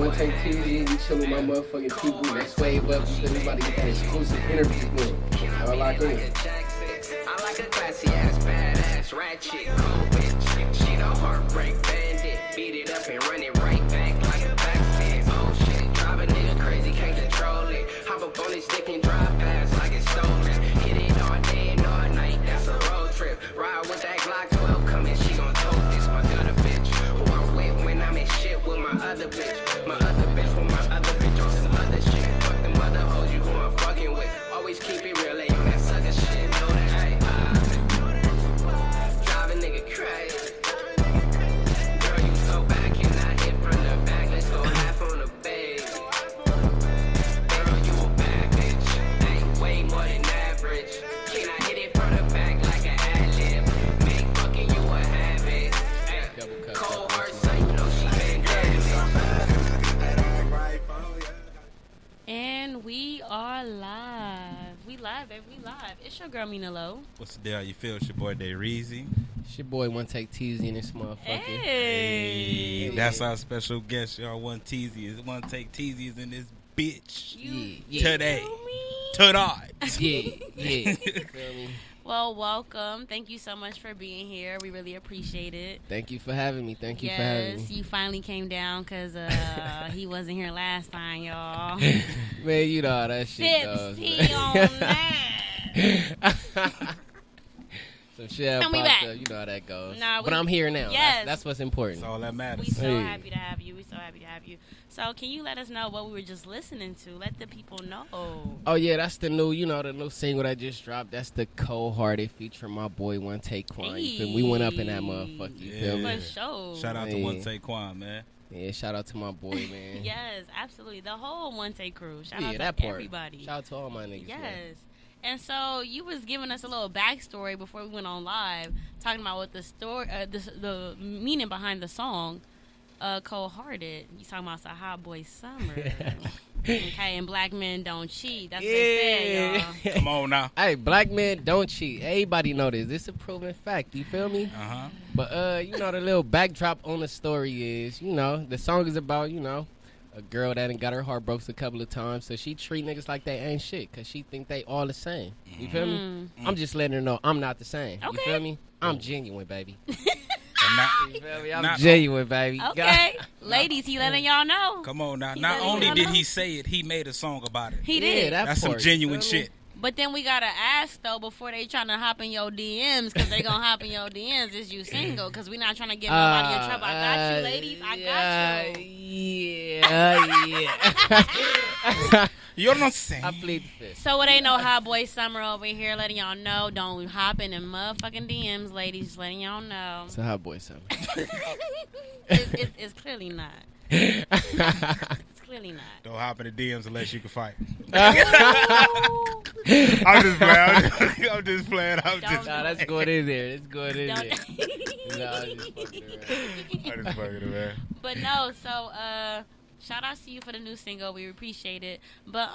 1TakeTeezy, we chill with my motherfucking people. Let's wave up. Everybody get that exclusive interview going. All locked in. I like a classy ass, badass, ratchet, cold bitch. She the heartbreak bandit. Beat it up and run it right back like a backseat. Oh shit, drive a nigga crazy, can't control it. Hop up on his dick and drive past like it's stolen. Hit it all day and all night, that's a road trip. Ride with that Glock 12 coming, she gon' tote this. My other bitch, who I'm with when I'm in shit with my other bitch. My other bitch with my other bitch on some other shit. Fuck them other hoes you who I'm fucking with. Always keep it real, ain't on that sucker shit. Know that, hey, drive a nigga crazy. Girl, you so bad, can I hit from the back? Let's go half on the baby. Girl, you a bad bitch. Ain't way more than average. Can I hit it from the back like an ad-lib? Make fucking you a habit. Ay, cold heart, so you know she been dead. And we are live. We live, baby. We live. It's your girl, Mina Low. What's the deal? You feel? It's your boy Dayreezy. It's your boy 1TakeTeezy in this motherfucker. Hey. That's our special guest, y'all. 1TakeTeezy is 1TakeTeezy is in this bitch Yeah. today. Feel me? Tonight. Yeah. Feel me? Well, welcome. Thank you so much for being here. We really appreciate it. Thank you for having me. Thank you for having me. Yes, you finally came down because he wasn't here last time, y'all. Man, you know how that shit goes. Tipsy on that. Some shit And we popped back. up. You know how that goes. Nah, but I'm here now. Yes. That's what's important. That's all that We matters. so Hey. happy to have you. We so happy to have you. So, can you let us know what we were just listening to? Let the people know. Oh yeah, that's the new single that just dropped. That's the Cold Hearted featuring my boy 1TakeTeezy. You feel me? We went up in that motherfucker. You feel Yeah. me? For sure. Shout out to Hey. 1TakeTeezy, man. Yeah, shout out to my boy, man. Yes, absolutely. The whole One Take crew. Shout Yeah, out to that part. everybody. Shout out to all my niggas. Yes. Man. And so you was giving us a little backstory before we went on live, talking about what the story, the meaning behind the song, "Cold Hearted." You talking about some hot boy summer, okay? And black men don't cheat. That's what they said, y'all. Come on now. Hey, black men don't cheat. Everybody know this. This is a proven fact. You feel me? Uh-huh. But the little backdrop on the story is, the song is about, a girl that done got her heart broke a couple of times, so she treat niggas like they ain't shit, cause she think they all the same. You feel me? I'm just letting her know I'm not the same. Okay. You feel me? I'm genuine, baby. And not, You feel me? I'm Not- genuine, baby. Okay, ladies, he letting y'all know. come on now. He Not let only y'all did know. he say it, he made a song about it. He did. that That's some part, genuine you feel me? shit. But then we gotta ask though before they trying to hop in your DMs, because they gonna hop in your DMs. Is you single? Because we not trying to get nobody in trouble. I got you, ladies. I got you. Yeah. You know what I'm saying? I plead the fifth. So it ain't no hot boy summer over here, letting y'all know. Don't hop in them motherfucking DMs, ladies. Just letting y'all know. It's a hot boy summer. It's clearly not. It's clearly not. Don't hop in the DMs unless you can fight. Ooh. I'm just playing. I'm just playing. Don't- Nah, that's going in there. It's going in there. Don't- Nah, I'm just fucking around. I'm just fucking around. But no, so shout out to you for the new single. We appreciate it. But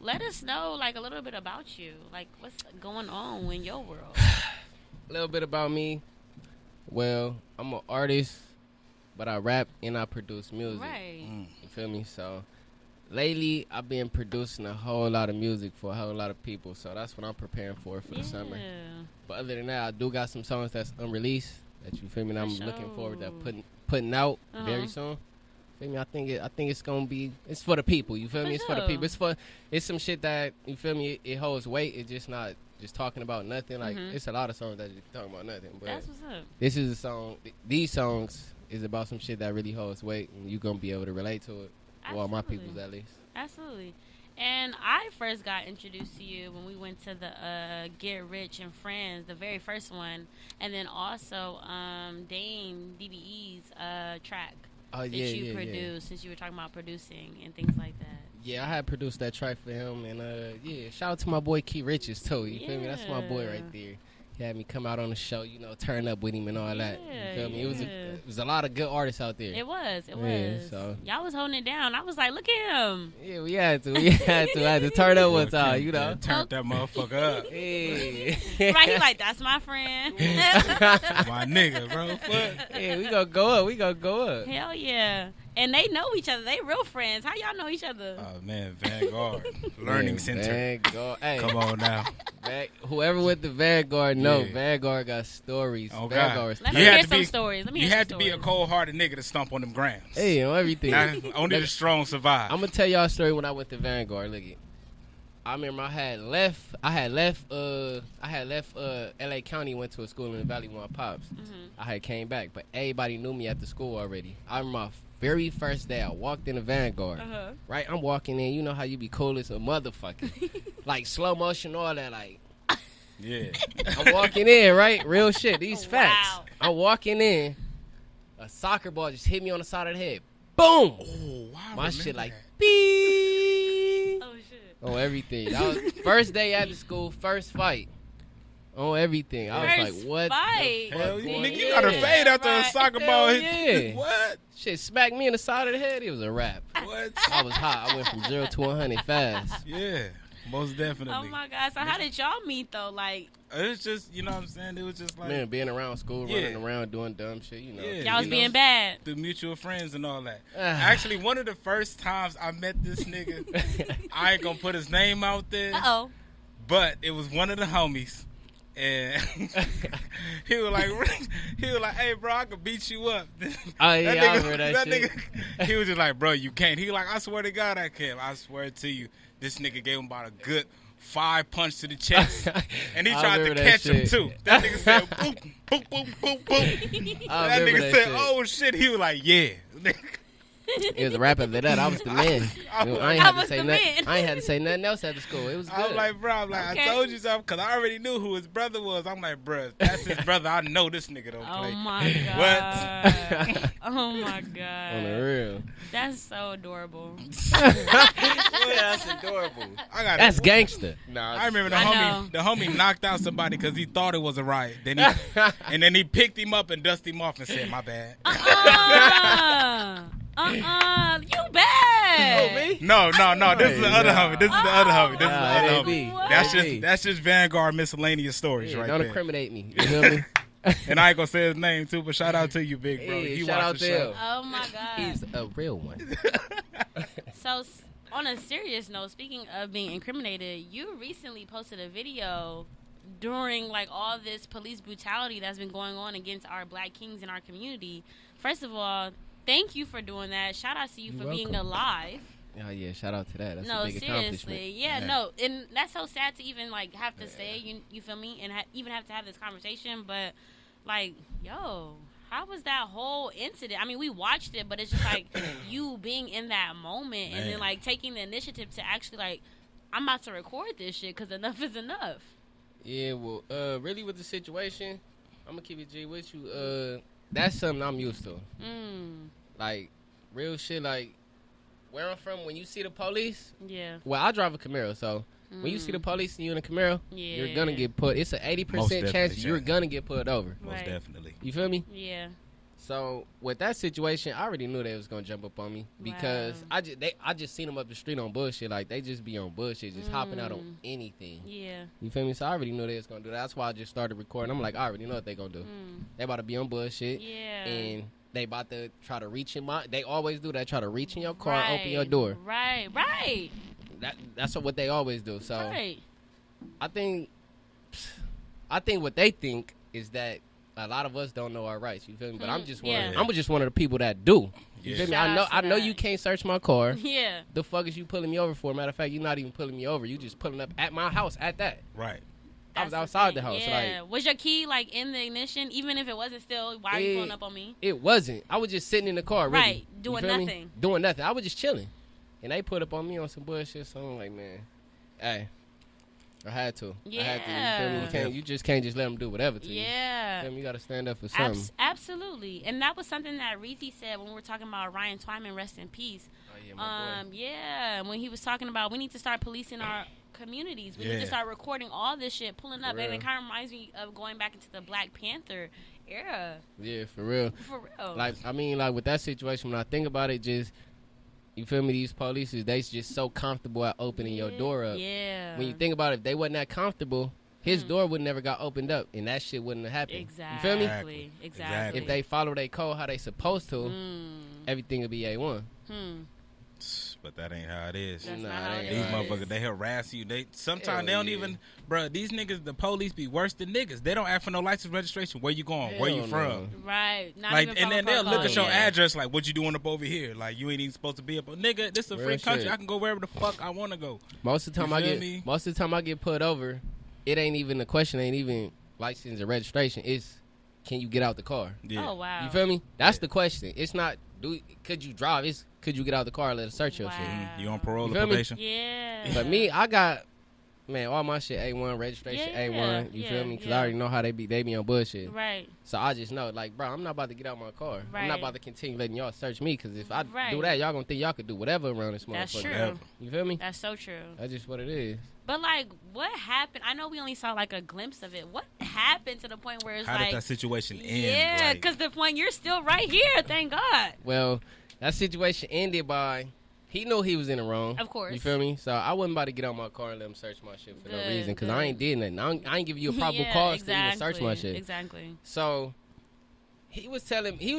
let us know like a little bit about you. Like what's going on in your world. A little bit about me. Well, I'm an artist, but I rap and I produce music. Right. You feel me? So lately, I've been producing a whole lot of music for a whole lot of people. So that's what I'm preparing for the summer. But other than that, I do got some songs that's unreleased that you feel me. And I'm looking forward to putting out very soon. Feel me? I think it's gonna be. It's for the people. You feel For me? It's for the sure. people. It's some shit that you feel me. It holds weight. It's just not just talking about nothing. Like it's a lot of songs that just talking about nothing. But That's what's up. this is a song. These songs is about some shit that really holds weight, and you gonna be able to relate to it. Well, my Absolutely. people's at least. Absolutely. And I first got introduced to you when we went to the Get Rich and Friends, the very first one, and then also Dame DBE's track that you produced, since you were talking about producing and things like that. Yeah, I had produced that track for him, and shout out to my boy Key Riches too. You feel me? That's my boy right there. He had me come out on the show, turn up with him and all that. You feel me? It was a lot of good artists out there. It was. So Y'all was holding it down. I was like, look at him. yeah, we had to. I had to turn up one time, Turned that motherfucker up. Yeah. Right, he like, that's my friend. My nigga, bro. What? Yeah, we gonna go up. Hell yeah. And they know each other. They real friends. How y'all know each other? Oh, man, Vanguard. Learning Center. Vanguard. Hey, come on now. Whoever with the Vanguard, no. Yeah. Vanguard got stories. Oh, Vanguard's Let me You hear had to some be- stories. Let me You hear had some to be a stories. cold-hearted nigga to stomp on them grams. Hey, on everything. Only the strong survive. I'm gonna tell y'all a story when I went to Vanguard. Look it. I remember I had left LA County, went to a school in the Valley with my pops. I had came back, but everybody knew me at the school already. I remember my very first day I walked in the Vanguard. Right? I'm walking in, you know how you be cool as a motherfucker. Like slow motion, all that, like Yeah. I'm walking in, right? Real shit. These facts. Wow. I'm walking in, a soccer ball just hit me on the side of the head. Boom! Oh, wow. My shit like beep. Oh, shit. On everything. That was first day at the school, first fight. On everything. I was First like, what? fight. The fuck Hell, going nigga, you on? got a fade after a Right. soccer ball Hell hit. yeah. What? Shit smacked me in the side of the head. It was a wrap. What? I was hot. I went from 0 to 100 fast. Yeah, most definitely. Oh, my God. So how did y'all meet, though? Like, It was just, you know what I'm saying? It was just like Man, being around school, Yeah. running around, doing dumb shit, you know. Yeah. y'all was you being know, bad. the mutual friends and all that. Ah. Actually, one of the first times I met this nigga, I ain't gonna put his name out there, Uh-oh. but it was one of the homies. And he was like, hey, bro, I could beat you up. Oh, yeah, I remember that shit. Nigga, he was just like, bro, you can't. He like, I swear to God, I can. I swear to you. This nigga gave him about a good 5 punch to the chest. And he I tried to remember that catch him, shit. too. That nigga said, boom, boom, boom, boom, boom. I That remember nigga that said, shit. oh, shit. He was like, yeah. It was a rap after that. I was the man. I I ain't I had to was say the nothing. man. I ain't had to say nothing else at the school. It was good. I'm like, bro, I Okay. told you something because I already knew who his brother was. I'm like, bro, that's his brother. I know this nigga don't Oh, play. my What? God. Oh, my On the God. real. That's so adorable. That's adorable. That's gangster. Nah, I remember the I homie. The homie knocked out somebody because he thought it was a riot. Then he picked him up and dusted him off and said, "My bad." You bad. me? No. This is the other homie. This is the other homie. This is the Nah, other it ain't homie. me. What? That's just Vanguard miscellaneous stories Yeah, right don't there. incriminate me. You feel me? And I ain't gonna say his name too, but shout out to you, big bro. Hey, He shout watched out the to show. him. Oh, my God. He's a real one. So, on a serious note, speaking of being incriminated, you recently posted a video during like all this police brutality that's been going on against our black kings in our community. First of all, thank you for doing that. Shout out to you for being welcome. alive. Oh yeah, shout out to that. That's No, a big accomplishment. seriously, yeah, Yeah. no, and that's so sad to even like have to say. You feel me? And even have to have this conversation, but like, yo. How was that whole incident? I mean, we watched it, but it's just like you being in that moment and then Man. like taking the initiative to actually like, I'm about to record this shit because enough is enough. Yeah, well, really with the situation, I'm gonna keep it G with you. That's something I'm used to. Like real shit. Like where I'm from, when you see the police, Yeah. well, I drive a Camaro, so when you see the police and you in a Camaro, you're gonna Yeah. get put. It's an 80% chance definitely, you're Jack. gonna get pulled over. Most Right. definitely. You feel me? Yeah. So with that situation, I already knew they was gonna jump up on me because Wow. I just seen them up the street on bullshit. Like they just be on bullshit, just hopping out on anything. Yeah. You feel me? So I already knew they was gonna do that. That's why I just started recording. I'm like, I already know what they gonna do. They about to be on bullshit, Yeah. and they about to try to reach in my. They always do that. Try to reach in your car, open your door. Right. That's what they always do. So Right. I think what they think is that a lot of us don't know our rights. You feel me? But I'm just one. Yeah. I'm just one of the people that do. You Yeah. feel me? Shout out I to know that. you can't search my car. Yeah. The fuck is you pulling me over for? Matter of fact, you're not even pulling me over. You just pulling up at my house at that. Right. I was That's outside thing. the house. Yeah. Like Was your key like in the ignition? Even if it wasn't still, why are you pulling up on me? it wasn't. I was just sitting in the car, really. Right, You doing feel me? nothing. Doing nothing. I was just chilling, and they put up on me on some bullshit. So I'm like, man, hey, I had to. I had to. You feel me? Yeah. You just can't just let them do whatever to you. Yeah. You feel me? You got to stand up for something. Absolutely. And that was something that Reezy said when we were talking about Ryan Twyman, rest in peace. Oh yeah, my boy. Yeah, when he was talking about we need to start policing our communities. We need to Yeah. start recording all this shit, pulling up. And real. it kind of reminds me of going back into the Black Panther era. Yeah, for real. For real. Like I mean, like with that situation, when I think about it, just you feel me? These police, they just so comfortable at opening your door up. Yeah. When you think about it, if they wasn't that comfortable, his door would never got opened up, and that shit wouldn't have happened. Exactly. You feel me? Exactly. If they follow their code how they supposed to, everything would be A1. But that ain't how it is. That's Nah, not how it it These is. motherfuckers, they harass you. They sometimes they Hell don't yeah. even, bruh, these niggas, the police be worse than niggas. They don't ask for no license registration. Where you going? Where you Hell from? no. Right. Not Like, even and then they'll look at your yeah. address like, what you doing up over here? Like, you ain't even supposed to be up. Nigga, this is a Real free country. shit. I can go wherever the fuck I want to go. Most of the time You I feel get me? most of the time I get put over, it ain't even the question. Ain't even license or registration. It's can you get out the car? Yeah. Oh wow. You feel me? That's the question. It's not could you drive? It's could you get out the car and let us search your shit? Wow. You on parole You or feel me? probation? Yeah. But me, I got all my shit A1 registration Yeah, A1. You yeah, feel me? Because yeah. I already know how they be on bullshit. Right. So I just know, like, bro, I'm not about to get out my car. I'm Right. not about to continue letting y'all search me. Because if I Right. do that, y'all gonna think y'all could do whatever around this motherfucker. That's true. Whatever. You feel me? That's so true. That's just what it is. But like, what happened? I know we only saw like a glimpse of it. What happened to the point where it's How like, did that situation end? yeah, Like, because the point you're still right here. Thank God. Well, that situation ended by he knew he was in the wrong. Of course. You feel me? So I wasn't about to get out my car and let him search my shit for no Good, reason. Because good. I ain't did nothing. I ain't give you a probable Yeah, cause to even search my exactly, shit. Exactly. So he was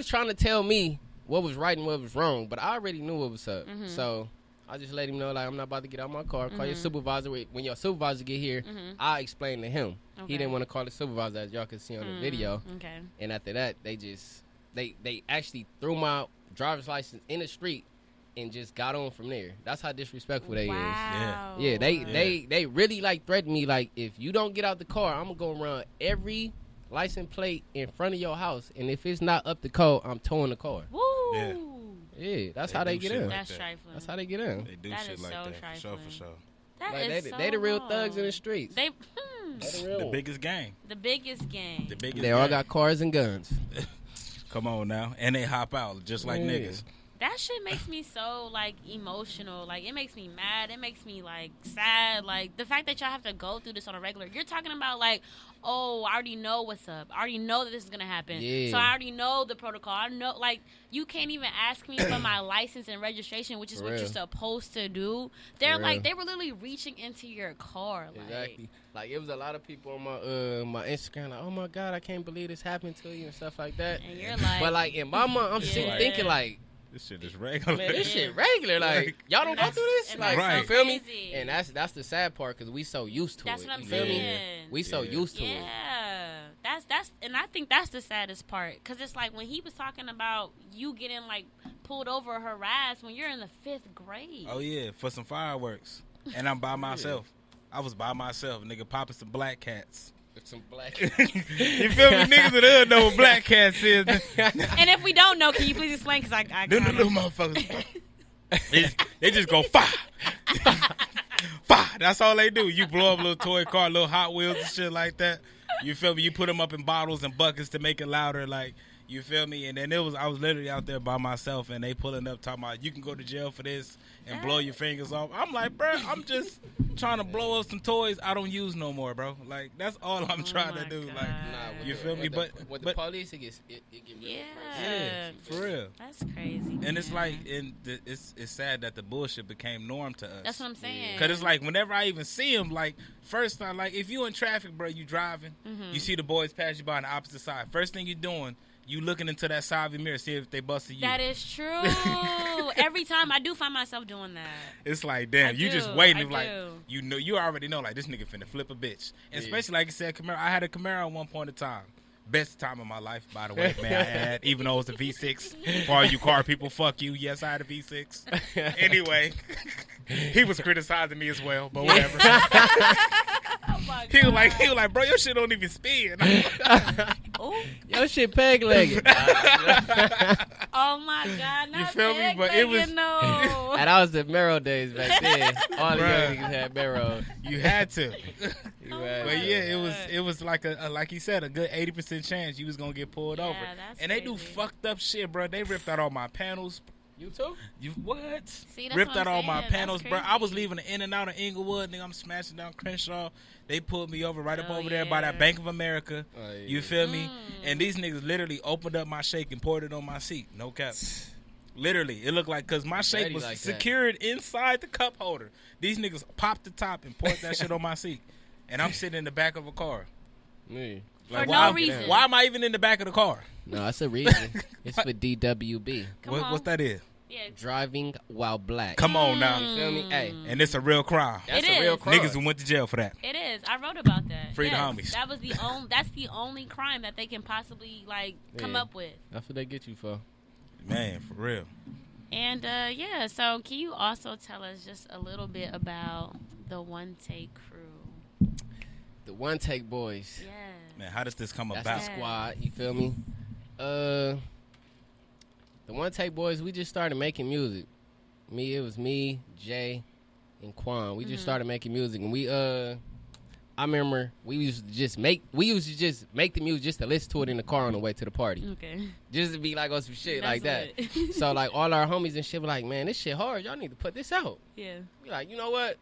trying to tell me what was right and what was wrong, but I already knew what was up. Mhm. So I just let him know, like, I'm not about to get out my car. Call your Mhm. supervisor. When your supervisor get here, Mhm. I explain to him. Okay. He didn't want to call the supervisor, as y'all can see on the video. Okay. And after that, they actually threw my driver's license in the street and just got on from there. That's how disrespectful they is. Wow. Yeah, they really like threatened me, like, if you don't get out the car, I'm gonna go around every license plate in front of your house, and if it's not up to code, I'm towing the car. Woo. Yeah. Yeah, that's They how they do get shit in. like That's that. trifling. That's how they get in. They do That shit is like so that. For sure, trifling. for sure. That Like, is they the real wrong. thugs in the streets. They They the real The ones. biggest gang. the biggest gang. The biggest They all gang. got cars and guns. Come on now. And they hop out just like Yeah. niggas. That shit makes me so like emotional. Like it makes me mad. It makes me like sad. Like the fact that y'all have to go through this on a regular. You're talking about like, oh, I already know what's up. I already know that this is gonna happen. Yeah. So I already know the protocol. I know like you can't even ask me for my license and registration, which is For what real. you're supposed to do. They're For like real. they were literally reaching into your car. Like, Exactly. Like, it was a lot of people on my Instagram, like, oh my God, I can't believe this happened to you and stuff like that. And you're like, But like in my mind, I'm sitting Yeah. thinking like, This shit is regular. man, this Yeah. shit regular. Like, y'all don't go through this. and Like, that's Right. you feel me? crazy. And that's the sad part because we so used to That's it. what I'm you feel me? saying. We so Yeah. used to it. Yeah, that's, and I think that's the saddest part, cause it's like when he was talking about you getting like pulled over or harassed when you're in the 5th grade. Oh yeah, for some fireworks. And I'm by myself. I was by myself, nigga, popping some black cats. With some black. You feel me? Niggas that don't know what black cats is. And if we don't know, can you please explain? Cause I Them the kinda, little motherfuckers. they just go fire. Fire. That's all they do. You blow up a little toy car, little Hot Wheels and shit like that. You feel me? You put them up in bottles and buckets to make it louder, like, you feel me? And then I was literally out there by myself, and they pulling up talking about you can go to jail for this and blow your fingers off. I'm like, bro, I'm just trying to blow up some toys I don't use no more, bro. Like, that's all I'm trying to my do. God. Like, Nah, with You the- feel me? with But- the, with but- the police, it get real Yeah. yeah, for real. That's crazy. And it's man. like, it's sad that the bullshit became norm to us. That's what I'm saying. Cause it's like whenever I even see him, like first time, like if you in traffic, bro, you driving, Mm-hmm. you see the boys pass you by on the opposite side. First thing you doing, you looking into that side view mirror, see if they busted you. That is true. Every time I do find myself doing that. It's like, damn, I you just do, waiting. I It's like do. you know, you already know, like this nigga finna flip a bitch. And Yeah. especially like you said, Camaro. I had a Camaro at one point in time. Best time of my life, by the way, man. I had, even though it was a V6. For all you car people, fuck you. Yes, I had a V6. Anyway, he was criticizing me as well, but whatever. Oh my He was God. like, bro, your shit don't even spin. Oh, Your shit peg legged. oh my God. Not feel me? peg But it legged, was- no. And I was the Mero days back then. All the Bruh. young niggas had Mero. You had to. Oh But my yeah, God. it was like like he said, a good 80% chance you was gonna get pulled Yeah, over. that's And they do crazy. fucked up shit, bro. They ripped out all my panels. You too? You what? See, that's Ripped what out I'm all my saying. panels, That's bro. I was crazy. leaving the in and out of Inglewood, nigga. I'm smashing down Crenshaw. They pulled me over right up Oh, over there by that yeah. Bank of America. Oh, yeah. You feel me? Mm. And these niggas literally opened up my shake and poured it on my seat. No cap. Literally, it looked like, because my shake Ready was like that. secured inside the cup holder. These niggas popped the top and poured that shit on my seat. and I'm sitting in the back of a car. Me. For no reason. Why am I even in the back of the car? No, that's a reason. It's for DWB. What's that is? Yeah. Driving while black. Come on now. You feel me? Hey. And it's a real crime. That's It a real is. crime. Niggas went to jail for that. It is. I wrote about that. Free the Yes. homies. That was that's the only crime that they can possibly come Yeah. up with. That's what they get you for. Man, for real. And so can you also tell us just a little bit about the One Take crew? The One Take Boys. Yeah. Man, how does this come That's about? the squad. You feel me? The One Take Boys, we just started making music. It was me, Jay, and Quan. We just started making music, and we I remember we used to just make the music just to listen to it in the car on the way to the party. Okay. Just to be like on some shit That's like that. lit. So like all our homies and shit were like, man, this shit hard. Y'all need to put this out. Yeah. We like, you know what?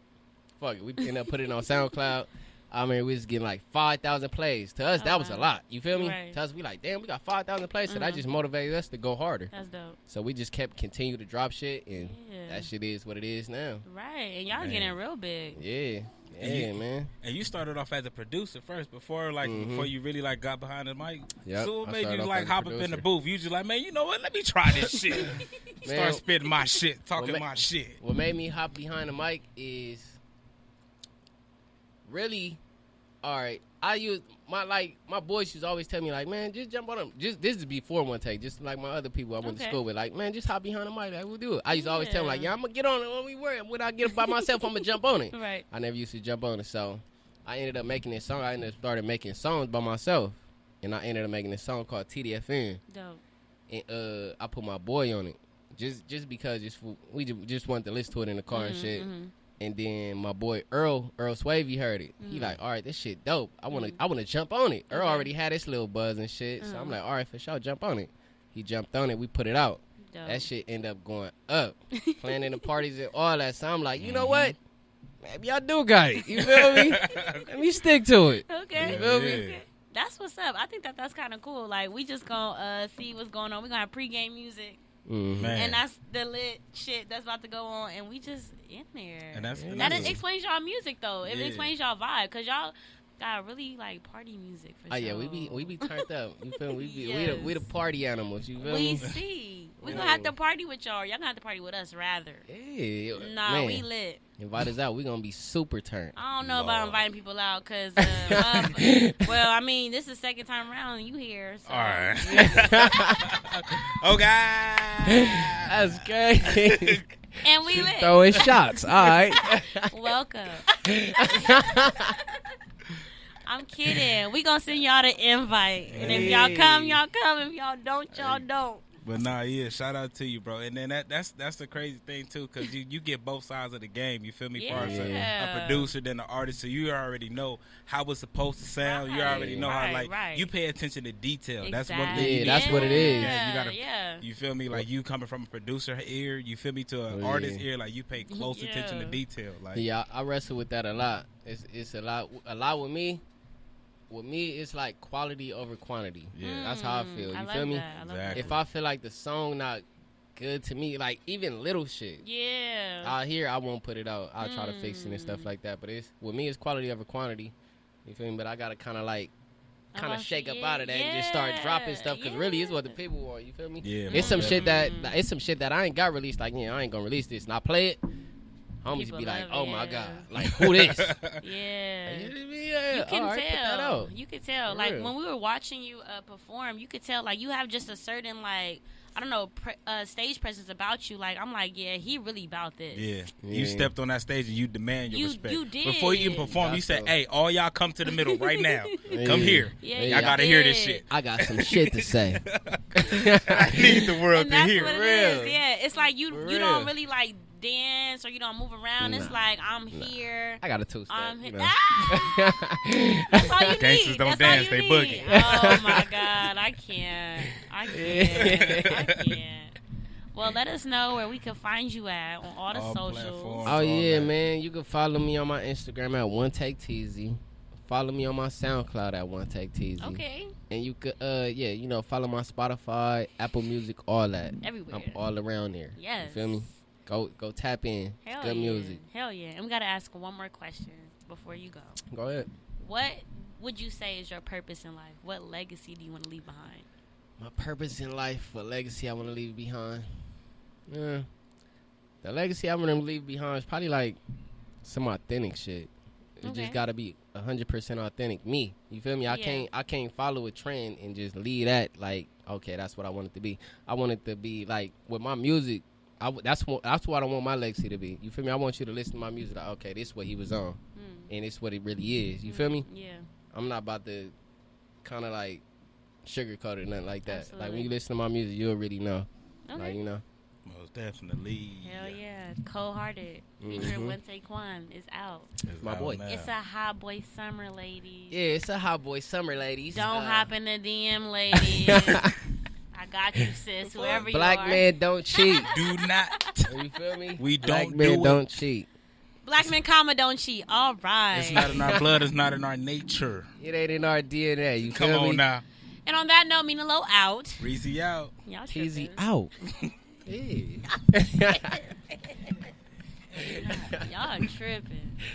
Fuck it. We ended up putting it on SoundCloud. I mean, we was getting like 5,000 plays. To us, that was a lot. You feel me? Right. To us, we like, damn, we got 5,000 plays. So that just motivated us to go harder. That's dope. So we just continue to drop shit, and Yeah. that shit is what it is now. Right. And y'all Man. getting real big. Yeah. And Yeah, you- man. And you started off as a producer first before you really like got behind the mic. Yep, So what I made started you off like as a hop up in the producer. booth? You just like, man, you know what? Let me try this shit. Man, Start spitting my shit, talking Well, my shit. What made me hop behind the mic is really, all right. I use my boys used to always tell me like, man, just jump on them. Just this is before One Take, just like my other people I went to Okay. school with, like, man, just hop behind the mic, like we'll do it. I used to always tell them like, yeah, I'm gonna get on it when we work. When I get it by myself, I'm gonna jump on it. Right. I never used to jump on it, so I ended up making this song. I ended up started making songs by myself, and I ended up making this song called TDFN. Dope. And I put my boy on it, just because we just wanted to listen to it in the car and shit. And then my boy Earl Swavey heard it. He like, all right, this shit dope. I wanna jump on it. Earl already had his little buzz and shit, so I'm like, all right, for sure, jump on it. He jumped on it. We put it out. Dope. That shit ended up going up, playing in the parties and all that. So I'm like, you know what? Maybe I do got it. You feel me? Let me stick to it. Okay. You feel me? Okay. That's what's up. I think that's kind of cool. Like, we just gonna see what's going on. We're gonna have pregame music. Mhm. Man. And that's the lit shit that's about to go on. And we just in there. And that's That explains y'all music, though. It Yeah. explains y'all vibe. Because y'all got really, like, party music for Oh sure. yeah, we be turned up. You feel me? Yes. We the party animals. You feel We me? see. We Yeah. gonna have to party with y'all. Y'all gonna have to party with us, rather. Yeah, Nah, man. we lit. Invite us out. We gonna be super turned. I don't know about Lord. inviting people out because, well, I mean, this is the second time around and you here. So. All right. Okay. That's crazy. And we lit. Throwing shots. All right. Welcome. I'm kidding. We gonna send y'all the invite. And if y'all come, y'all come. If y'all don't, y'all don't. But nah, yeah, shout out to you, bro. And then that's the crazy thing too, because you get both sides of the game. You feel me? Far as a Yeah. producer than an artist, so you already know how it's supposed to sound. You already know how Right. you pay attention to detail. That's one Exactly. thing. Yeah, that's what it is. Yeah, you gotta. Yeah. You feel me? Like you coming from a producer ear, you feel me, to an Oh, artist yeah. ear, like you pay close attention to Yeah. detail. Like Yeah, I wrestle with that a lot. It's a lot with me. With me, it's like quality over quantity. Yeah. That's how I feel. You I like feel me? that. I love Exactly. If I feel like the song not good to me, like even little shit, Yeah. out here I won't put it out. I'll try to fix it and stuff like that. But it's with me, it's quality over quantity. You feel me? But I gotta kind of shake up out of that and just start dropping stuff because really it's what the people want. You feel me? Yeah, It's some most shit that I ain't got released. Like, I ain't gonna release this, and I play it. Homies People be like, love oh it, my yeah. god, like who this? Yeah. Yeah, You can all right, put that tell. out. You could tell. For Like real. when we were watching you perform, you could tell. Like you have just a certain like I don't know stage presence about you. Like I'm like, yeah, he really about this. Yeah. Yeah. You stepped on that stage and you demand your You- respect. you did. Before you even perform, you That's said, dope. hey, all y'all come to the middle right now. Come Yeah. here. Yeah, Y'all Y'all you gotta hear this did. shit. I got some shit to say. I need the world And to that's hear. what it Real. is. Yeah, it's like For you real. don't really like dance or you don't move around. It's Nah. like I'm here. I got a two-step. I'm you here. know. Ah! That's all you Gangsters need. don't That's all dance, you they need. boogie. Oh my god, I can't. I can't. Well, let us know where we can find you at on all the All socials. platforms. Oh all yeah, that. man. You can follow me on my Instagram at 1TakeTeezy. Follow me on my SoundCloud at 1TakeTeezy. Okay, And you could follow my Spotify, Apple Music, all that. everywhere. I'm all around there. Yes. You feel me? Go tap in. Hell It's good yeah. music. Hell yeah. And we got to ask one more question. before you go. Go ahead. What would you say is your purpose in life? What legacy do you want to leave behind? My purpose in life, what legacy I want to leave behind? The legacy I want to leave behind is probably like some authentic shit. It just gotta be 100% authentic. Me, you feel me? I can't follow a trend and just leave that like, okay, that's what I want it to be. I want it to be like with my music. That's what I want my legacy to be. You feel me? I want you to listen to my music. Like, okay, this is what he was on, and it's what it really is. You feel me? Yeah. I'm not about to kind of like sugarcoat it or nothing like that. Absolutely. Like when you listen to my music, you'll really know. Okay. Like, you know. Most definitely. Hell yeah. Cold-Hearted. Featuring 1TakeTeezy is out. It's my boy. Now. It's a hot boy summer, ladies. Yeah, it's a hot boy summer, ladies. Don't hop in the DM, ladies. I got you, sis. Whoever you are. Black men don't cheat. Do not. You feel me? We Black don't men do don't it. cheat. Black men, don't cheat. All right. It's not in our blood. It's not in our nature. It ain't in our DNA. You Come feel me? on now. And on that note, Mean Low out. Dayreezyy out. Y'all Teezy tripping. out. Yeah. Y'all tripping.